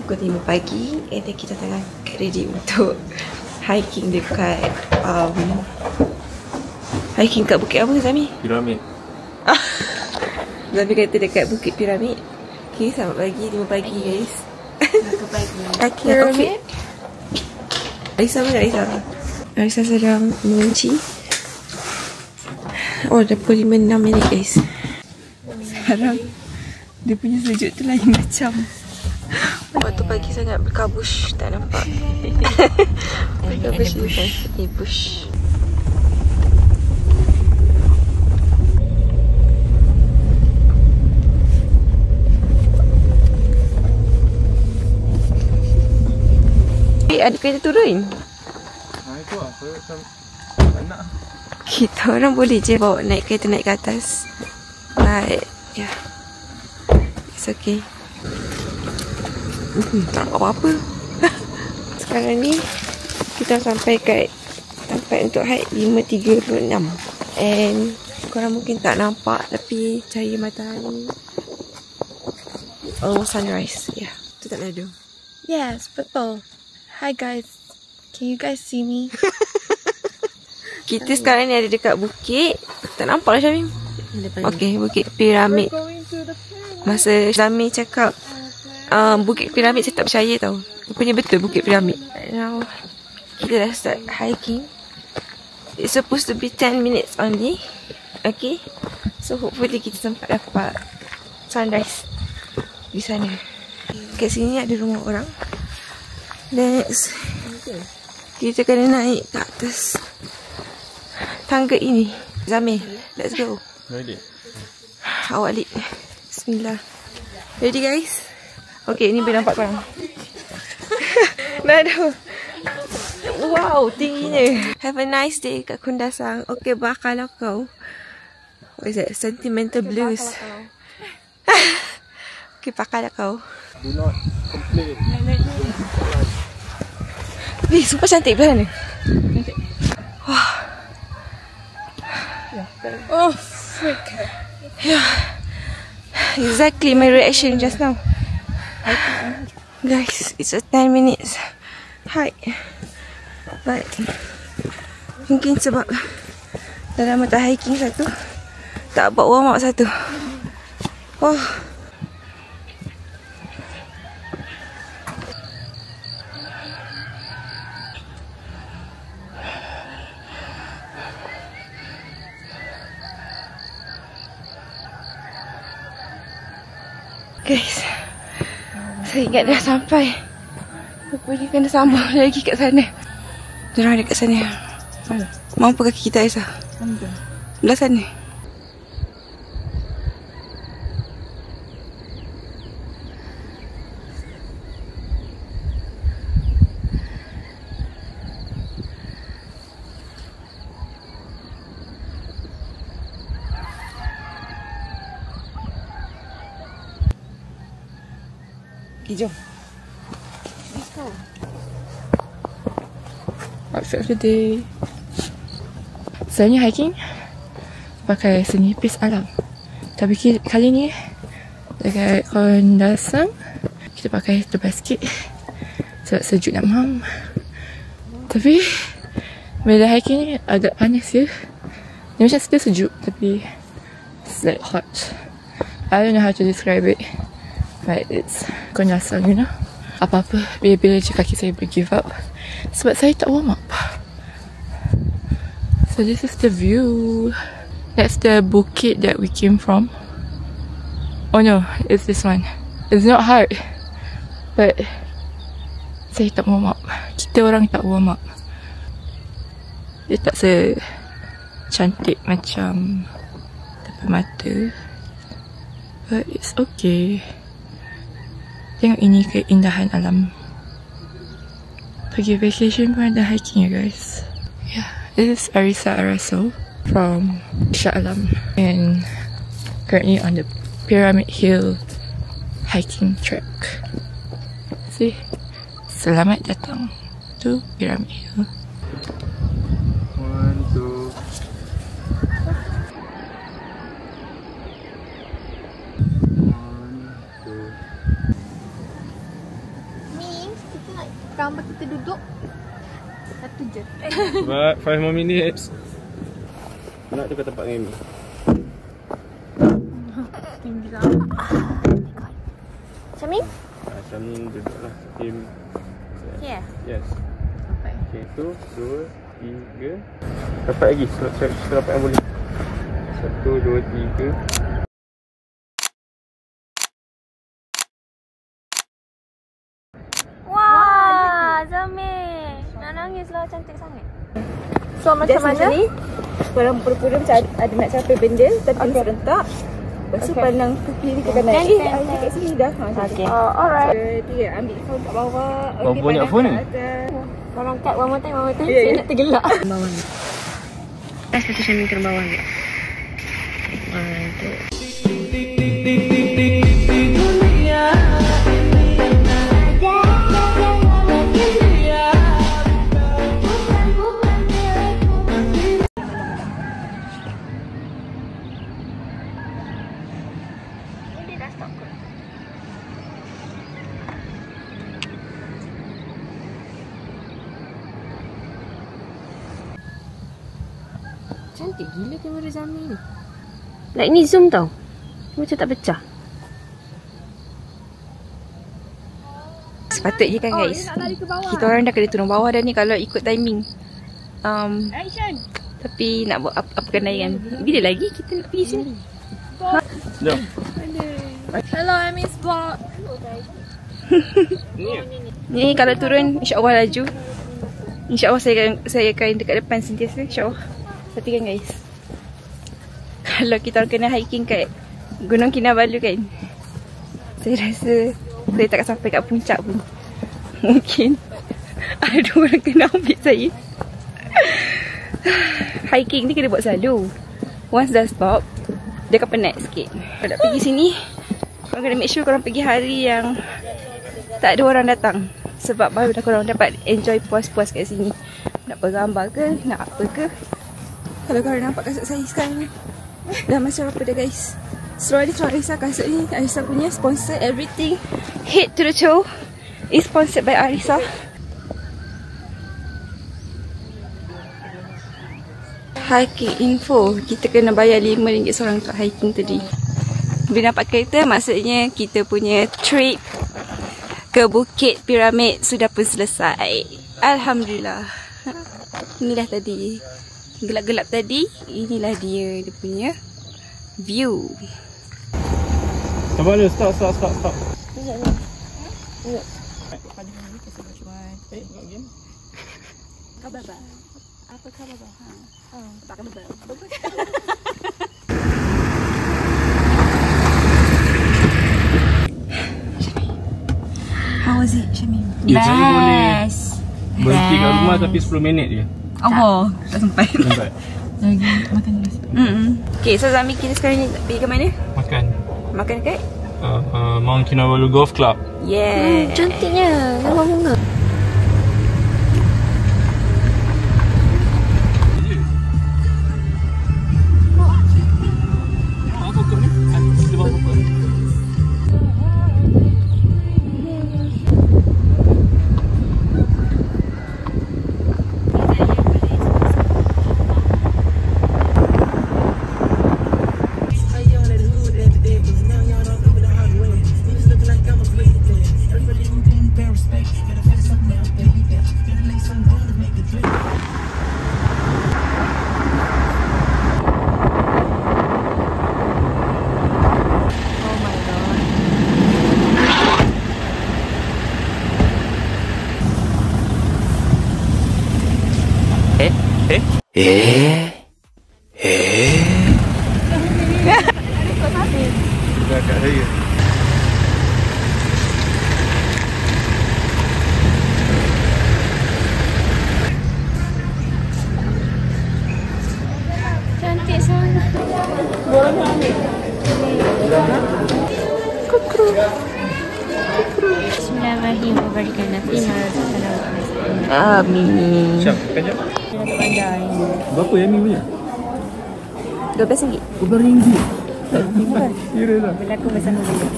pukul 5 pagi. And then kita tengah get ready untuk hiking dekat hiking kat bukit apa Zami? Piramid. Zami kata dekat Bukit Piramid. Okay, selamat pagi, 5 pagi guys. Selamat pagi. Kaki outfit. Arisa mana Arisa? Arisa sedang mengunci. Oh, dah pukul 5:06 guys. Sekarang dia punya sejuk tu lain macam. Waktu pagi sangat berkabush, tak nampak. Berkabush di bush. Ada kereta turun. Itu lah, saya macam tak nak. Kita orang boleh je bawa naik kereta naik ke atas. But yeah, it's okay. Tak nampak apa-apa. Sekarang ni kita sampai kat tempat untuk hike 5:36. And korang mungkin tak nampak tapi cahaya matahari almost sunrise. Yeah, tu tak lalu. Yes, betul. Hi guys. Can you guys see me? Kita sekarang ni ada dekat bukit. Tak nampak lah Syamim. Okay, Bukit Piramid. Masa Syamim cakap Bukit Piramid, saya tak percaya tau. Rupanya betul Bukit Piramid. Now kita dah start hiking. It's supposed to be 10 minutes only. Okay, so hopefully kita sempat dapat sunrise di sana. Kat sini ada rumah orang. Next, kita kena naik ke atas tangga ini. Zamir, let's go. Ready? Awak lead. Bismillah. Ready guys? Okay, ni boleh nampak korang. Aduh. Wow, tingginya. Have a nice day kat Kundasang. Okay, bakal kau. What is that? Sentimental blues. Okay, pakal kau. Do not complain. Wih, sumpah cantik belah ni. Wah. Oh, frick. Yeah. Exactly my reaction just now. Guys, it's a 10 minutes hike. But mungkin sebab dalam mata hiking satu, tak buat warm up satu. Oh. Guys, saya ingat dah sampai. Rupanya kena sambung lagi kat sana. Diorang ada kat sana. Mampu kaki kita Aisyah? Belah sana. Okay, jom. Let's go. Outfit of the day. Selalunya hiking pakai senipis alam. Tapi kali ni dekat Kundasang kita pakai tebal sikit sebab sejuk nak mam. Tapi bila hiking ni agak panas je. Dia macam still sejuk tapi it's like hot. I don't know how to describe it. But it's Kundasang, you know. Apa-apa bila-bila je kaki saya give up sebab saya tak warm up. So this is the view. That's the bukit that we came from. Oh no, it's this one. It's not hard, but saya tak warm up. Kita orang tak warm up. Dia tak secantik macam tepi mata, but it's okay. Tengok ini keindahan alam. Pergi vacation pun ada hiking ya guys. Yeah, this is Arisa Araso from Shah Alam and currently on the Pyramid Hill hiking track. See, selamat datang to Pyramid Hill. 1, 2. But 5 more minutes. Nak tukar tempat dengan Amy. Syamim? Syamim duduklah. Tim. Here? Yes. Okay, 1, 2, 3. Dapat lagi. Kita dapat yang boleh. 1, 2, 3. Wah, Zamir. Nak nangis lah, cantik sangat. So macam mana? Pandang pura-pura macam ada nak capai benda tapi serentak. Lepas tu pandang ke kiri ke kanan. Air kat sini dah. Okay. Alright. Dia ambil phone kat bawah. Okay, banyak phone ni? Barang kat one more time. Saya nak tergelak. Bawah ni. Lepas tu Syamim kena bawah ni. Cantik gila kamera Zamir ni. Like ni zoom tau. Macam tak pecah. Sepatutnya kan guys. Kita orang dah kena turun bawah dah ni kalau ikut timing. Tapi nak buat apa kena kan. Bila lagi kita nak pergi sini? Jom. Hello, Amy's vlog. Ni kalau turun insya-Allah laju. InsyaAllah saya akan dekat depan sentiasa, insyaAllah. Tapi kan guys, kalau kita orang kena hiking kat Gunung Kinabalu kan, saya rasa saya takkan sampai kat puncak pun. Mungkin ada orang kena ambil saya. Hiking ni kena buat selalu. Once dah stop, dia akan penat sikit. Kalau nak pergi sini, korang kena make sure korang pergi hari yang tak ada orang datang. Sebab baru dah korang dapat enjoy puas-puas kat sini. Nak bergambar ke, nak apa ke. Kalau korang nampak kasut saya sekarang ni, dah macam apa dah guys. Seluar Arisa, kasut ni Arisa punya, sponsor everything. Head to the toe is sponsored by Arisa. Hiking info, kita kena bayar RM5 seorang untuk hiking tadi. Bila nampak kereta, maksudnya kita punya trip ke Bukit Piramid sudah pun selesai. Alhamdulillah. Inilah tadi, gelap-gelap tadi. Inilah dia punya view. Sabar dulu, stop. Khabar bah? Apa khabar bah? Tak khabar. How was it, Syamim? Saya boleh berhenti kat rumah tapi 10 minit je. Oh, tak sampai. Lagi makan dulu. Okay, so Zamir kita sekarang ni pergi ke mana? Makan kat? Mount Kinabalu Golf Club. Yeah. Cantiknya. Nampak bunga. Dah kat saya. Cantik sangat. Boleh ambil. Kukru. Bismillahirrahmanirrahim. Amin. Siap, kejap. Berapa yang ni punya? RM12. RM12. Kira lah. Berlaku bersama dia.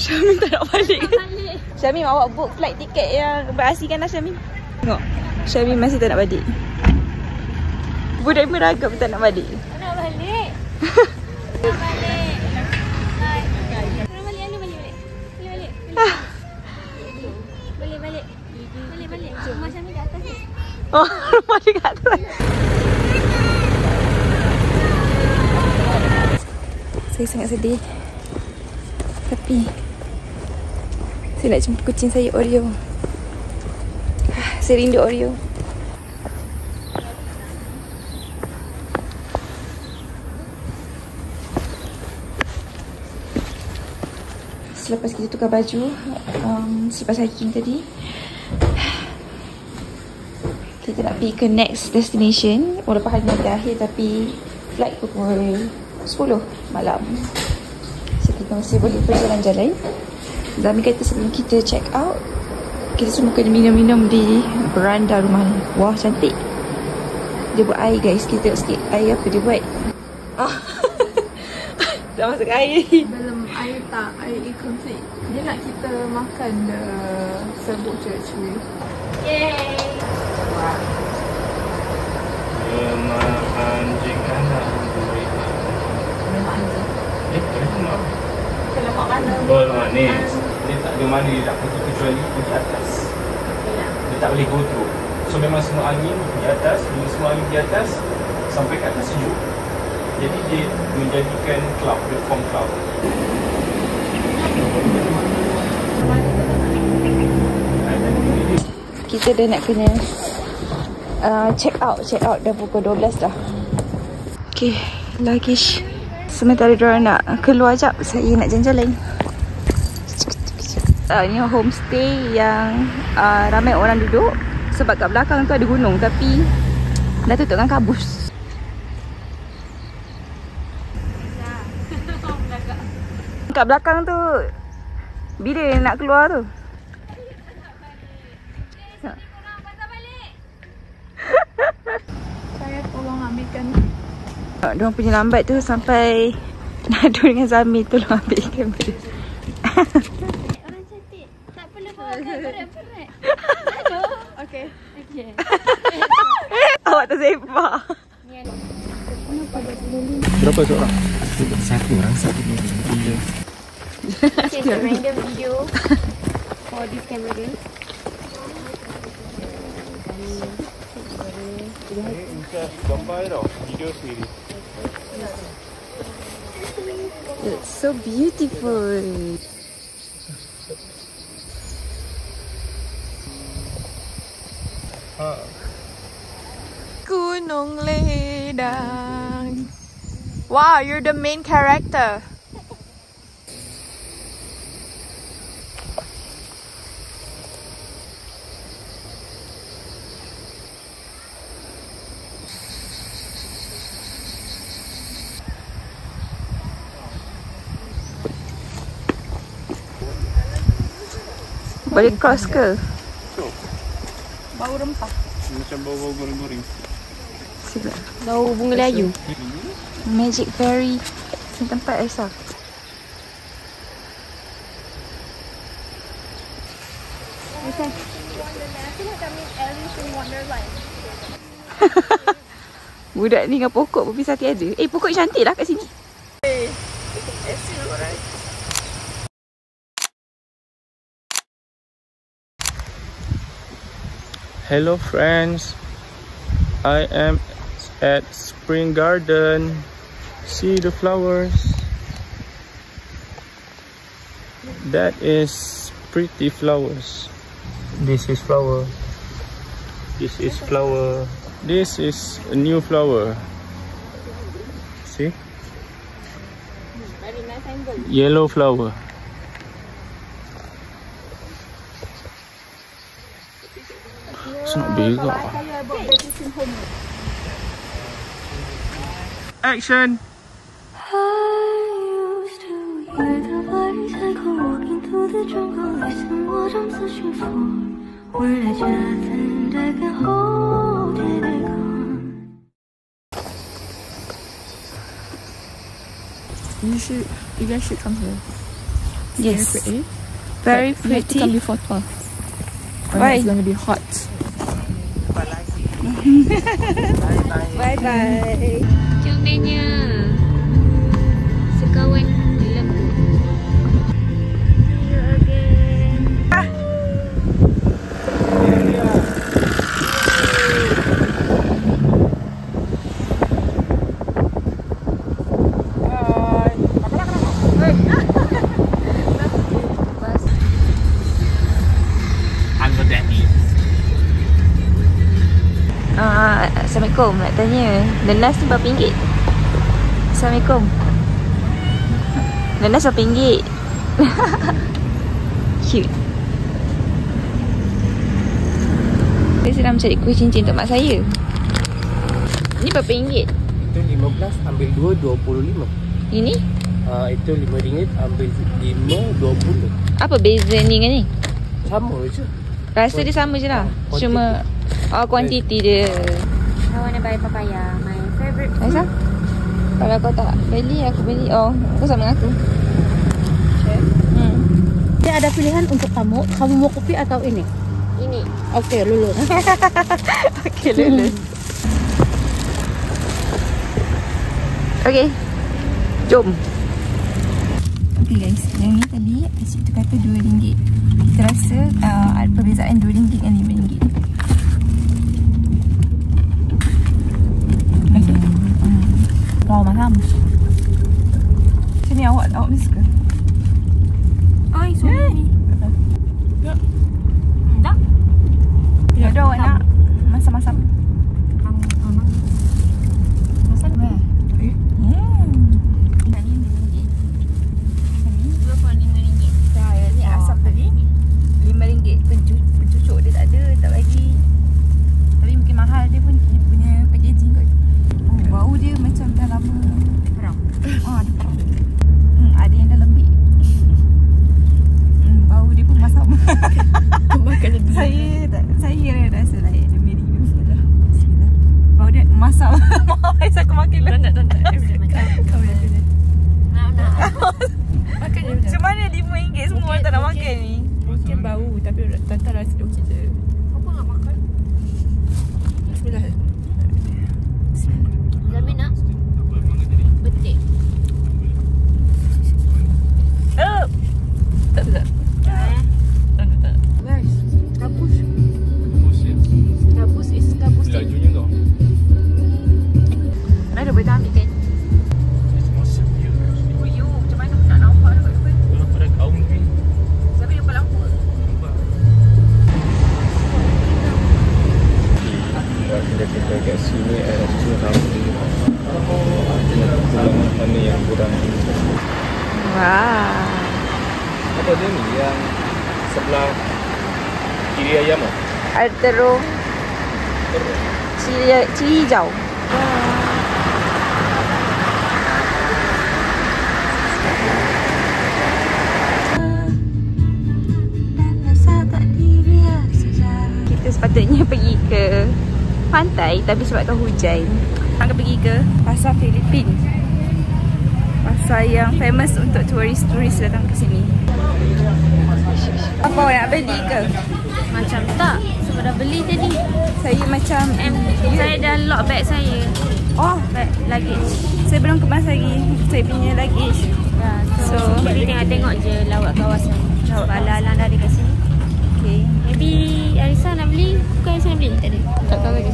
Syamim tak nak balik. Syamim, awak book flight tiket yang berasikan dah, Syamim. Tengok, Syamim masih tak nak balik. Budak meragap tak nak balik. Tak nak balik. Tak balik. Balik. Rumah Syamim kat atas ni. Oh, rumah dia kat atas. Saya sangat sedih. Tapi saya nak jumpa kucing saya, Oreo. Saya rindu Oreo. Selepas kita tukar baju, selepas hiking tadi, kita nak pergi ke next destination. Walaupun hari ni berakhir, tapi flight pukul 10 malam. So kita masih boleh berjalan-jalan. Zami kata sebelum kita check out, kita semua kena minum-minum di beranda rumah ni. Wah, cantik. Dia buat air, guys. Kita tengok sikit air apa dia buat. Dah masuk air. Dalam air tak, air incomplete. Dia nak kita makan the serbuk cuy. Yay. Anjing anak. Memang anjing. Kenapa? Kenapa mana? Oh, ni. Dia tak ada mana dia nak pergi kecuali pergi atas. Dia tak boleh go through. So memang semua angin di atas, bila semua angin di atas sampai ke atas sejuk. Jadi dia menjadikan cloud, dia form cloud. Kita dah nak kena check out dah pukul 12 dah. Okay, luggage. Sementara diorang nak keluar jap, saya nak jalan-jalan. Ni homestay yang ramai orang duduk. Sebab kat belakang tu ada gunung, tapi dah tutup dengan kabus. Kat belakang tu, bila nak keluar tu? Saya tolong ambilkan. Diorang punya lambat tu sampai Nado dengan Zami tolong ambil kamera. Orang cantik. Tak perlu bawa berat-berat. Okay. Awak tersebar. Berapa seorang? Satu orang satu video. Change a random video for this camera. Gambar tau, video sendiri. It's so beautiful. Gunung Ledang. Wow, you're the main character. Boleh cross ke? Bau rempah. Macam bau-bau goreng-goreng. Sila. Bau bunga layu. Magic Fairy. Ni tempat Aisyah. Budak ni dengan pokok berpisah tiada. Pokok cantik lah kat sini. Hello friends, I am at Spring Garden. See the flowers. That is pretty flowers. This is flower. This is flower. This is a new flower. See? Yellow flower. It's not big. Action! Yes. Very Very pretty. You have to come pretty. before 12. Why? It's going to be hot. Bye bye. Comelnya sekawan lembu. See you again. Uncle Daddy. Assalamualaikum, nak tanya nenas ni berapa ringgit? Assalamualaikum. Nenas berapa ringgit? Cute. Saya sedang mencari kuih cincin untuk mak saya. Ni berapa ringgit? Itu 15, ambil 2, 25. Ini? Itu RM5, ambil 5, 20. Apa beza ni dengan ni? Sama je. Rasa dia sama je lah. Cuma kuantiti dia. I wanna buy papaya, my favorite fruit. Aisyah? Kalau kau tak beli, aku beli. Oh, kau sama dengan aku. Dia ada pilihan untuk kamu. Kamu mau kopi atau ini? Ini. Okey, lulus. Okay, lulus. Okay, jom. Okay guys, yang ni tadi Cik tu kata RM2. Kita rasa ada perbezaan RM2 dengan RM5. Wow, mahal. Macam ni awak ni suka? Ai, suami. Tak. Ya dah awak nak masam-masam. Masam ke? Ni asap tadi RM5. Pencucuk dia tak ada, tak bagi. Tapi mungkin mahal dia pun, dia punya packaging kot. Oh, bau dia macam dah lama haram. Ada haram. Ada yang dah lembik. Bau dia pun masam. Saya rasa layak dia meri. Bismillah. Bau dia masam. Aisyah aku makan lah. Tak. Kau dah kena. Nak. Makan je. Macam mana RM5 semua orang tak nak makan ni? Mungkin bau tapi Tanta rasa dia okey je. Apa nak makan? Bismillah. Zami nak? Betik. Tak. Tak. Guys, gabus. Gabus is gabus. Lajunya kau. Mana boleh tak ambil kan? It's more severe actually. Oh you, macam mana nak nampak nak buat apa? Kalau pada kau mungkin Siapa yang nampak lampu? nampak. Bila kita kat sini rasa ramai. Ada kekurangan mana yang kurang. Wah. Apa dia ni yang sebelah kiri ayam ah? Ada terung cili hijau. Kita sepatutnya pergi ke pantai tapi sebab tu hujan, akan pergi ke pasar Filipin. Pasar yang famous untuk turis-turis datang ke sini. Apa awak nak beli ke? Macam tak. Sebab dah beli tadi. Saya macam Saya dah lock bag saya. Oh, Bag luggage. saya belum kemas lagi saya punya luggage. Ya, so jadi tengok-tengok je lawak kawasan. Lawak Alang-alang dari kat sini. Okay. Maybe Arisa nak beli. Bukan Arisa nak beli? Tak ada. Tak tahu lagi.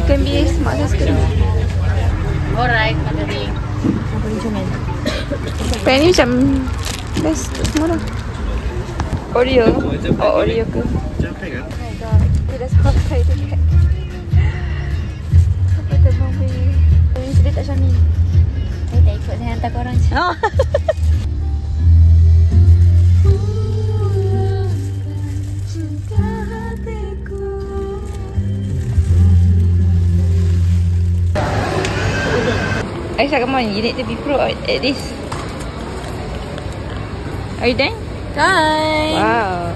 Ikan bilis mak saya suka. Alright, ada ring. Pen ni macam best untuk semua lah. Oreo. Oh, Oreo ke? Capek kan? Oh my god. Kita dah sampai dekat. Apa terbang pergi? Ini sedih tak Syami? Saya tak ikut. Saya hantar korang je. Oh. Aisyah, come on. You need to be pro at this. Are you done? Bye. Wow.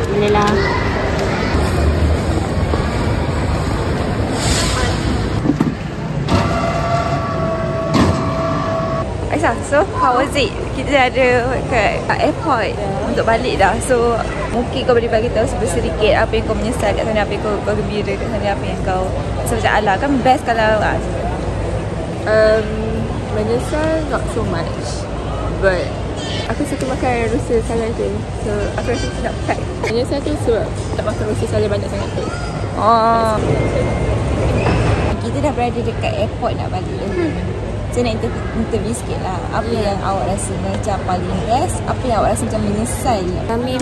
Boleh lah. Aisyah, so how was it? kita ada kat airport untuk balik dah. So mungkin kau boleh bagi tahu sedikit apa yang kau menyesal kat sana, apa yang kau gembira kat sana, apa yang kau rasa macam alah kan best kalau Menyesal not so much, but aku suka makan rusa salad tu. So aku rasa sedap kat. Menyesal tu sebab tak makan rusa salad banyak sangat tu. Oh. Kita dah berada dekat airport nak balik. Saya nak interview sikit lah. Apa yang awak rasa macam paling best? Apa yang awak rasa macam menyesal? Kami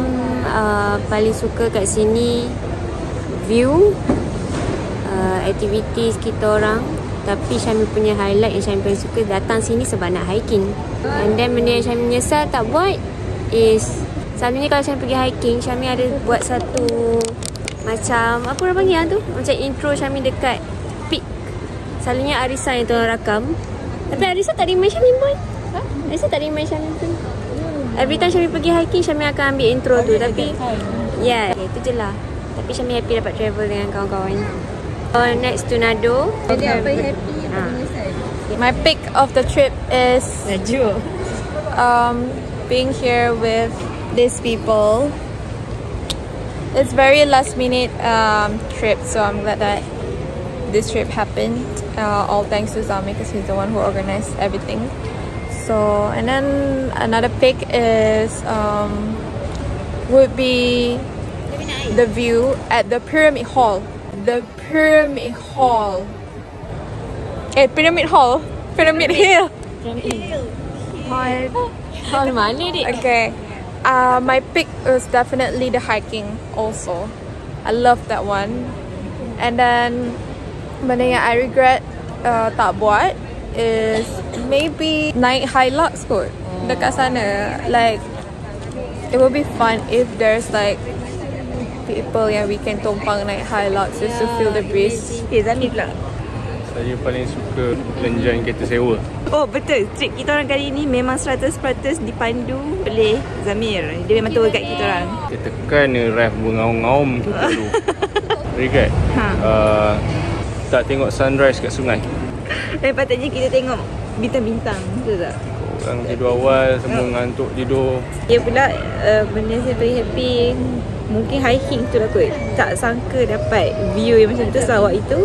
paling suka kat sini view, activities kita orang. Tapi Syami punya highlight yang Syami paling suka datang sini sebab nak hiking. And then benda yang Syami menyesal tak buat is selalunya kalau Syami pergi hiking, Syami ada buat satu macam apa orang panggil tu? Macam intro Syami dekat peak. Selalunya Arisa yang tolong rakam. Tapi Arisa tak remind Syami pun. Arisa tak remind Syami pun. Every time Syami pergi hiking, Syami akan ambil intro tu. Tapi yeah, itu je lah. Tapi Syami happy dapat travel dengan kawan-kawan. Next to Nado. Jadi apa yang happy, apa menyesal? My pick of the trip is being here with these people. It's very last minute trip, so I'm glad that this trip happened. All thanks to Zami because he's the one who organized everything. So, and then another pick is would be the view at the Pyramid Hall. The Pyramid Hall. Pyramid Hall. Pyramid Hill. Hall mana dik? Okay. My pick was definitely the hiking also. I love that one. And then benda yang I regret tak buat is maybe naik Hilux kot dekat sana. Like it would be fun if there's like people yang we can tumpang naik Hilux just to feel the breeze. Okay, Zamir pula. Saya paling suka belanjaan kereta sewa. Oh betul, trip kita orang kali ni memang 100% dipandu oleh Zamir. Dia memang tour guide kita orang. Kita tekan ref mengaum-ngaum kita dulu. Regret. Tak tengok sunrise kat sungai. Dan patutnya kita tengok bintang-bintang, betul tak? Orang tidur awal, semua ngantuk tidur. Dia pula benda saya paling happy mungkin hiking tu lah kot. Tak sangka dapat view yang macam tu. Sarawak itu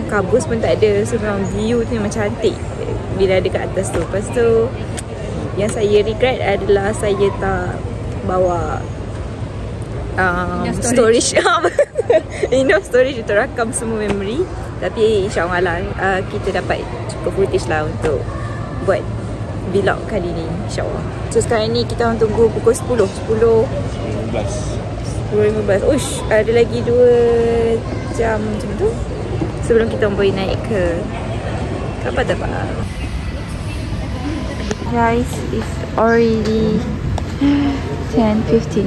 kabus pun tak ada. So memang view tu memang cantik bila ada kat atas tu. Lepas tu yang saya regret adalah saya tak bawa storage. Enough storage untuk rakam semua memory. Tapi insyaAllah lah kita dapat cukup footage lah untuk buat vlog kali ni, insyaAllah. So sekarang ni kita orang tunggu pukul 10 10.15. Uish, ada lagi 2 jam macam tu sebelum kita boleh naik ke apa tempat. Guys, it's already 10:15.